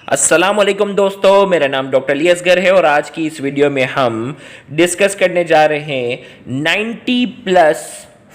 अस्सलाम वालेकुम दोस्तों, मेरा नाम डॉक्टर अली है और आज की इस वीडियो में हम डिस्कस करने जा रहे हैं 90 plus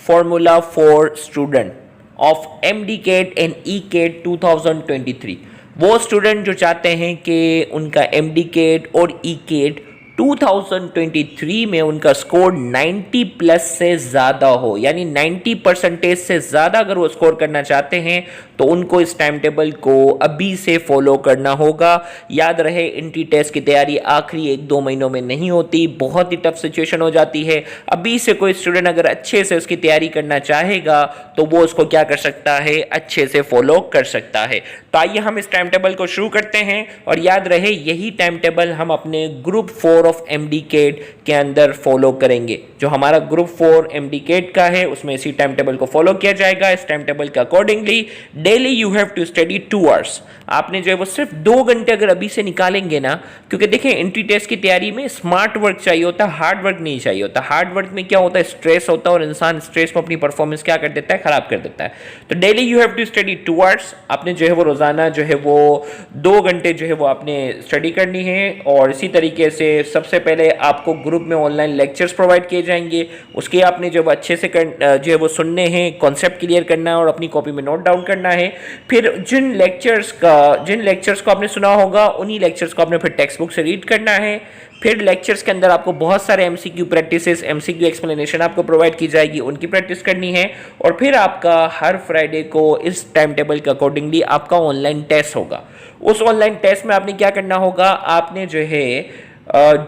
formula for student of MDCAT and ECAT 2023। वो स्टूडेंट जो चाहते हैं कि उनका एमडी केट और ई केट 2023 में उनका स्कोर 90 प्लस से ज़्यादा हो, यानी 90% से ज़्यादा अगर वो स्कोर करना चाहते हैं तो उनको इस टाइम टेबल को अभी से फॉलो करना होगा। याद रहे, एंट्री टेस्ट की तैयारी आखिरी 1-2 महीनों में नहीं होती, बहुत ही टफ सिचुएशन हो जाती है। अभी से कोई स्टूडेंट अगर अच्छे से उसकी तैयारी करना चाहेगा तो वो उसको क्या कर सकता है, अच्छे से फॉलो कर सकता है। तो आइए हम इस टाइम टेबल को शुरू करते हैं और याद रहे यही टाइम टेबल हम अपने ग्रुप 4 ऑफ एमडी केट के अंदर फॉलो करेंगे। जो हमारा ग्रुप 4 एमडी केट का है उसमें इसी टाइम टेबल को फॉलो किया जाएगा। इस टाइम टेबल के accordingly daily you have to study 2 hours. आपने जो है वो सिर्फ 2 घंटे अगर अभी से निकालेंगे ना, क्योंकि देखिए एंट्री टेस्ट की तैयारी में स्मार्ट वर्क चाहिए होता है, हार्ड वर्क नहीं चाहिए होता। हार्ड वर्क में क्या होता है, स्ट्रेस होता है और इंसान स्ट्रेस में अपनी परफॉर्मेंस क्या कर देता है, खराब कर देता है। तो daily you have to study 2 hours. आपने जो है वो रोजाना जो है वो 2 घंटे जो है वो आपने स्टडी करनी है। और इसी तरीके से सबसे पहले आपको ग्रुप में ऑनलाइन लेक्चर्स प्रोवाइड किए जाएंगे, उसके आपने जब अच्छे से जो है वो सुनने हैं, कॉन्सेप्ट क्लियर करना है और अपनी कॉपी में नोट डाउन करना है। फिर जिन लेक्चर्स को आपने सुना होगा उन्हीं लेक्चर्स को आपने फिर टेक्स्ट बुक से रीड करना है। फिर लेक्चर्स के अंदर आपको बहुत सारे एमसीक्यू प्रैक्टिसेस, एमसीक्यू एक्सप्लेनेशन आपको प्रोवाइड की जाएगी, उनकी प्रैक्टिस करनी है। और फिर आपका हर फ्राइडे को इस टाइम टेबल के अकॉर्डिंगली आपका ऑनलाइन टेस्ट होगा। उस ऑनलाइन टेस्ट में आपने क्या करना होगा, आपने जो है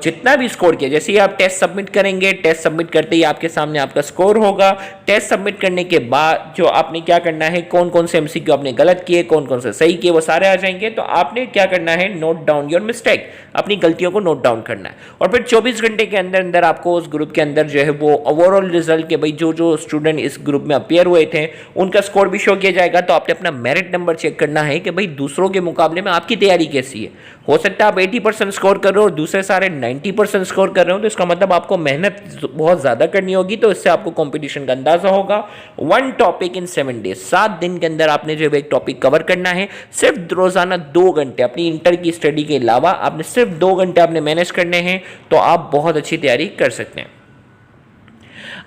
जितना भी स्कोर किया, जैसे ही आप टेस्ट सबमिट करेंगे, टेस्ट सबमिट करते ही आपके सामने आपका स्कोर होगा। टेस्ट सबमिट करने के बाद जो आपने क्या करना है, कौन कौन से एमसीक्यू आपने गलत किए, कौन कौन से सही किए, वो सारे आ जाएंगे। तो आपने क्या करना है, नोट डाउन योर मिस्टेक, अपनी गलतियों को नोट डाउन करना है। और फिर 24 घंटे के अंदर अंदर आपको उस ग्रुप के अंदर जो है वो ओवरऑल रिजल्ट के भाई जो जो स्टूडेंट इस ग्रुप में अपियर हुए थे उनका स्कोर भी शो किया जाएगा। तो आपने अपना मेरिट नंबर चेक करना है कि भाई दूसरों के मुकाबले में आपकी तैयारी कैसी है। हो सकता है आप 80% स्कोर कर रहे हो और दूसरे सारे 90% स्कोर कर रहे हो, तो इसका मतलब आपको मेहनत बहुत ज़्यादा करनी होगी। तो इससे आपको कंपटीशन का अंदाजा होगा। 1 टॉपिक इन 7 डेज, 7 दिन के अंदर आपने जो एक टॉपिक कवर करना है। सिर्फ रोजाना 2 घंटे अपनी इंटर की स्टडी के अलावा आपने सिर्फ 2 घंटे आपने मैनेज करने हैं, तो आप बहुत अच्छी तैयारी कर सकते हैं।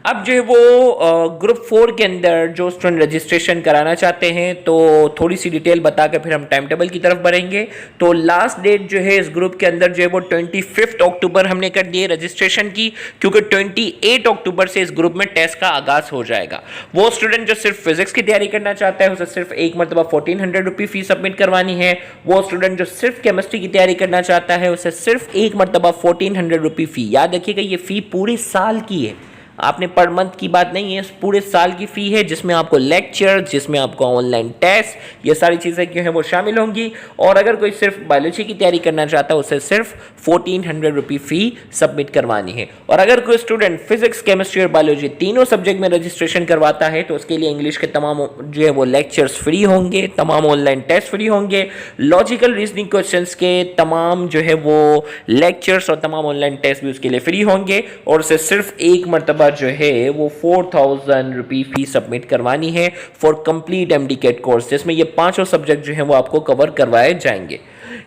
अब जो है वो ग्रुप 4 के अंदर जो स्टूडेंट रजिस्ट्रेशन कराना चाहते हैं तो थोड़ी सी डिटेल बताकर फिर हम टाइम टेबल की तरफ बढ़ेंगे। तो लास्ट डेट जो है इस ग्रुप के अंदर जो है वो 25 अक्टूबर हमने कर दी है रजिस्ट्रेशन की, क्योंकि 28 अक्टूबर से इस ग्रुप में टेस्ट का आगाज हो जाएगा। वो स्टूडेंट जो सिर्फ फिजिक्स की तैयारी करना चाहता है उसे सिर्फ एक मरतबा 1400 रुपये फी सबमिट करवानी है। वो स्टूडेंट जो सिर्फ केमिस्ट्री की तैयारी करना चाहता है उसे सिर्फ एक मरतबा 1400 रुपये फी, याद रखिएगा ये फी पूरे साल की है, आपने पर मंथ की बात नहीं है, पूरे साल की फी है, जिसमें आपको लेक्चर, जिसमें आपको ऑनलाइन टेस्ट, ये सारी चीज़ें जो है वो शामिल होंगी। और अगर कोई सिर्फ बायोलॉजी की तैयारी करना चाहता है उसे सिर्फ 1400 रुपये फी सबमिट करवानी है। और अगर कोई स्टूडेंट फिजिक्स, केमिस्ट्री और बायोलॉजी तीनों सब्जेक्ट में रजिस्ट्रेशन करवाता है तो उसके लिए इंग्लिश के तमाम जो है वो लेक्चर्स फ्री होंगे, तमाम ऑनलाइन टेस्ट फ्री होंगे, लॉजिकल रीजनिंग क्वेश्चंस के तमाम जो है वो लेक्चर्स और तमाम ऑनलाइन टेस्ट भी उसके लिए फ्री होंगे। और उसे सिर्फ एक मरतबा जो है वो 4000 रुपये फी सबमिट करवानी है for complete MDCAT course, जिसमें ये 5 सब्जेक्ट जो है वो आपको कवर करवाए जाएंगे।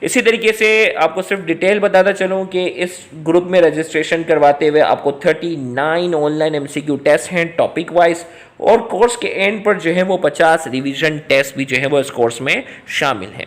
इसी तरीके से आपको सिर्फ डिटेल बताता चलूं कि इस ग्रुप में रजिस्ट्रेशन करवाते हुए आपको 39 ऑनलाइन एमसीक्यू टेस्ट हैं टॉपिक वाइज, और कोर्स के एंड पर जो है वो 50 रिवीजन टेस्ट भी जो है वो इस कोर्स में शामिल है।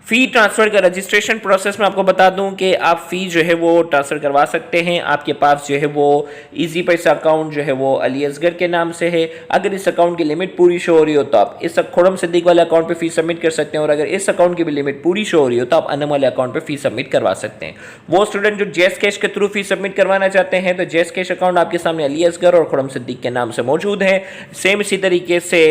फी ट्रांसफर का रजिस्ट्रेशन प्रोसेस में आपको बता दूं कि आप फी जो है वो ट्रांसफर करवा सकते हैं। आपके पास जो है वो इजी पैसा अकाउंट जो है वो अली असगर के नाम से है। अगर इस अकाउंट की लिमिट पूरी शो हो रही हो तो आप इस खुरम सिद्दीक वाले अकाउंट पे फी सबमिट कर सकते हैं, और अगर इस अकाउंट की भी लिमिट पूरी शो हो रही हो तो आप अनम वाले अकाउंट पे फी सबमिट करवा सकते हैं। वो स्टूडेंट जो जैस कैश के थ्रू फी सबमिट करवाना चाहते हैं तो जैस कैश अकाउंट आपके सामने अली असगर और खुरम सिद्दीक के नाम से मौजूद है। सेम इसी तरीके से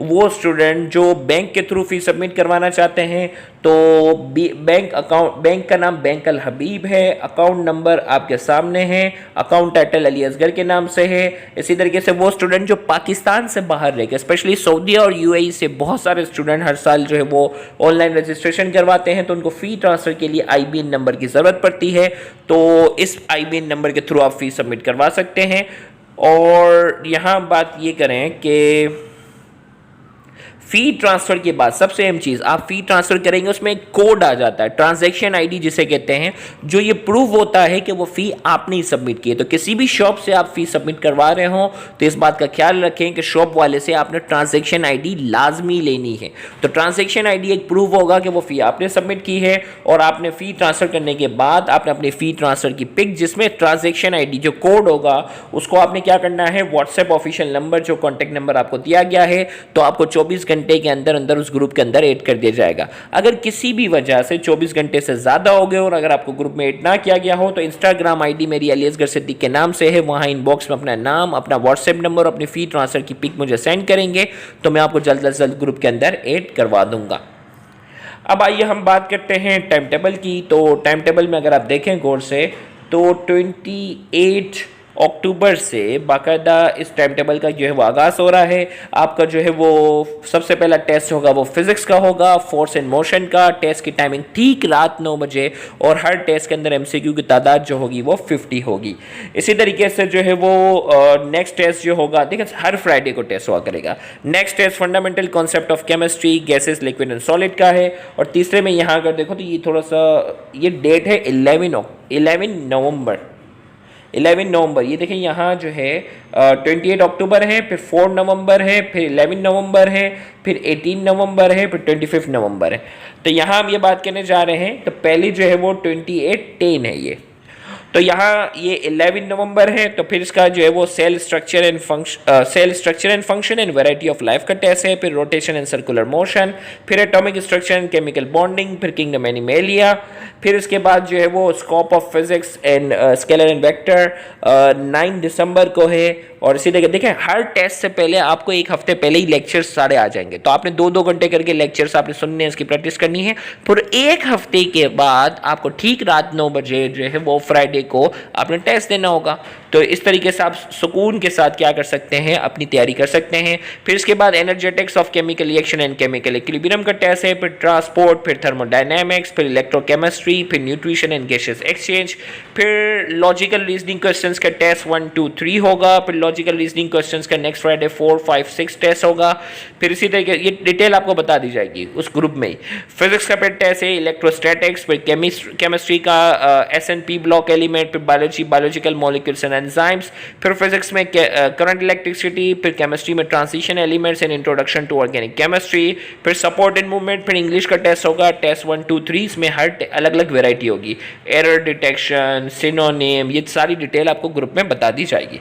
वो स्टूडेंट जो बैंक के थ्रू फी सबमिट करवाना चाहते हैं तो बैंक का नाम बैंक अल हबीब है, अकाउंट नंबर आपके सामने है, अकाउंट टाइटल अली असगर के नाम से है। इसी तरीके से वो स्टूडेंट जो पाकिस्तान से बाहर रह के, स्पेशली सऊदी और यूएई से बहुत सारे स्टूडेंट हर साल जो है वो ऑनलाइन रजिस्ट्रेशन करवाते हैं, तो उनको फी ट्रांसफर के लिए आईबीएन नंबर की ज़रूरत पड़ती है। तो इस आईबीएन नंबर के थ्रू आप फी सबमिट करवा सकते हैं। और यहाँ बात ये करें कि फी ट्रांसफर के बाद सबसे अहम चीज, आप फी ट्रांसफर करेंगे उसमें एक कोड आ जाता है, ट्रांजैक्शन आईडी जिसे कहते हैं, जो ये प्रूव होता है कि वो फी आपने ही सबमिट की है। तो किसी भी शॉप से आप फी सबमिट करवा रहे हो तो इस बात का ख्याल रखें कि शॉप वाले से आपने ट्रांजैक्शन आईडी लाजमी लेनी है। तो ट्रांजैक्शन आईडी एक प्रूव होगा कि वो फी आपने सबमिट की है, और आपने फी ट्रांसफर करने के बाद आपने अपनी फी ट्रांसफर की पिक जिसमें ट्रांजैक्शन आईडी जो कोड होगा उसको आपने क्या करना है, व्हाट्सएप ऑफिशियल नंबर जो कॉन्टैक्ट नंबर आपको दिया गया है, तो आपको 24 घंटे के अंदर अंदर उस ग्रुप के अंदर ऐड कर दिया जाएगा। अगर किसी भी वजह से 24 घंटे से ज़्यादा हो गए और अगर आपको ग्रुप में ऐड ना किया गया हो तो इंस्टाग्राम आईडी मेरी अली असगर सिद्दीक के नाम से है, वहाँ इनबॉक्स में अपना नाम, अपना व्हाट्सएप नंबर और अपनी फी ट्रांसफर की पिक मुझे सेंड करेंगे तो मैं आपको जल्द से जल्द ग्रुप के अंदर ऐड करवा दूंगा। अब आइए हम बात करते हैं टाइम टेबल की। तो टाइम टेबल में अगर आप देखें गौर से तो 28 अक्टूबर से बाकायदा इस टाइम टेबल का जो है वो आगाज़ हो रहा है। आपका जो है वो सबसे पहला टेस्ट होगा वो फिजिक्स का होगा, फोर्स एंड मोशन का। टेस्ट की टाइमिंग ठीक रात 9 बजे और हर टेस्ट के अंदर एमसीक्यू की तादाद जो होगी वो 50 होगी। इसी तरीके से जो है वो नेक्स्ट टेस्ट जो होगा, देखिए हर फ्राइडे को टेस्ट हुआ करेगा। Next test fundamental concept of chemistry, gases, liquid and solid का है। और तीसरे में यहाँ अगर देखो तो ये थोड़ा सा ये डेट है 11 नवंबर। ये देखें यहाँ जो है 28 अक्टूबर है, फिर 4 नवंबर है, फिर 11 नवंबर है, फिर 18 नवंबर है, फिर 25 नवंबर है। तो यहाँ हम ये बात करने जा रहे हैं तो पहली जो है वो 28/10 है ये। तो यहाँ ये 11 नवंबर है, तो फिर इसका जो है वो cell structure and function and variety of life का टेस्ट है, फिर रोटेशन एंड सर्कुलर मोशन, फिर atomic structure and chemical bonding, फिर किंगडम एनिमेलिया, फिर इसके बाद जो है वो scope of physics and scalar and vector 9 दिसंबर को है। और इसी तरह देखें हर टेस्ट से पहले आपको एक हफ्ते पहले ही लेक्चर्स सारे आ जाएंगे, तो आपने 2-2 घंटे करके लेक्चर्स आपने सुनने हैं, इसकी प्रैक्टिस करनी है। फिर एक हफ्ते के बाद आपको ठीक रात 9 बजे जो है वो फ्राइडे को आपने टेस्ट देना होगा। तो इस तरीके से आप सुकून के साथ क्या कर सकते हैं, अपनी तैयारी कर सकते हैं। फिर इसके बाद energetics of chemical reaction and chemical equilibrium का टेस्ट है, फिर ट्रांसपोर्ट, फिर थर्मोडायनेमिक्स, फिर इलेक्ट्रोकेमिस्ट्री, फिर न्यूट्रिशन एंड गैसेस एक्सचेंज, फिर लॉजिकल रीजनिंग क्वेश्चंस का टेस्ट 1, 2, 3 होगा। फिर लॉजिकल रीजनिंग क्वेश्चंस का नेक्स्ट फ्राइडे 4, 5, 6 टेस्ट होगा। फिर इसी तरीके ये डिटेल आपको बता दी जाएगी उस ग्रुप में ही। फिजिक्स का फिर टेस्ट है इलेक्ट्रोस्टैटिक्स, फिर केमिस्ट्री का SNP ब्लॉक एलिमेंट, फिर biology, biological molecules and enzymes, फिर फिजिक्स में करंट इलेक्ट्रिसिटी, फिर केमिस्ट्री में transition elements and introduction to organic chemistry, फिर सपोर्ट एंड मूवमेंट, फिर इंग्लिश का टेस्ट होगा टेस्ट 1, 2, 3। इसमें हर अलग अलग वेराइटी होगी, एरर डिटेक्शन, सिनोनिम, ये सारी डिटेल आपको ग्रुप में बता दी जाएगी।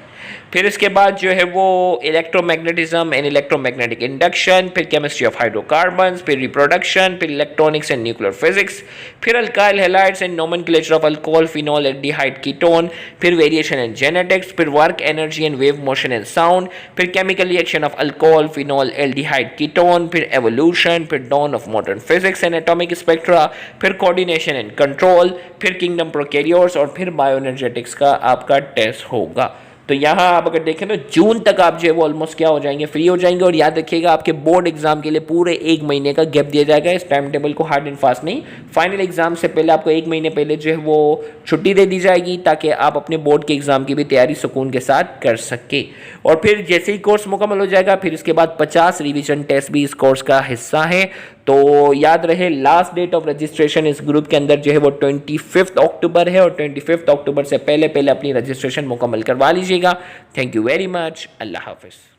फिर इसके बाद जो है वो इलेक्ट्रोमैग्नेटिज्म एंड इलेक्ट्रोमैग्नेटिक इंडक्शन, फिर केमिस्ट्री ऑफ हाइड्रोकार्बन्स, फिर रिप्रोडक्शन, फिर इलेक्ट्रॉनिक्स एंड न्यूक्लियर फिजिक्स, फिर alkyl halides and nomenclature of alcohol, phenol, aldehyde, ketone, फिर वेरिएशन एंड जेनेटिक्स, फिर work, energy and wave motion and sound, फिर chemical reaction of alcohol, phenol, aldehyde, ketone, फिर evolution, फिर dawn of modern physics and atomic spectra, फिर coordination and control, फिर kingdom prokaryotes और फिर bioenergetics का आपका टेस्ट होगा। तो यहाँ आप अगर देखें तो जून तक आप जो है वो ऑलमोस्ट क्या हो जाएंगे, फ्री हो जाएंगे। और याद रखिएगा आपके बोर्ड एग्जाम के लिए पूरे 1 महीने का गैप दिया जाएगा। इस टाइम टेबल को हार्ड एंड फास्ट नहीं, फाइनल एग्जाम से पहले आपको 1 महीने पहले जो है वो छुट्टी दे दी जाएगी ताकि आप अपने बोर्ड के एग्जाम की भी तैयारी सुकून के साथ कर सके। और फिर जैसे ही कोर्स मुकम्मल हो जाएगा फिर इसके बाद 50 रिविजन टेस्ट भी इस कोर्स का हिस्सा है। तो याद रहे लास्ट डेट ऑफ रजिस्ट्रेशन इस ग्रुप के अंदर जो है वो 25 अक्टूबर है और 25 अक्टूबर से पहले पहले अपनी रजिस्ट्रेशन मुकम्मल करवा लीजिएगा। Thank you very much. अल्लाह हाफिज़।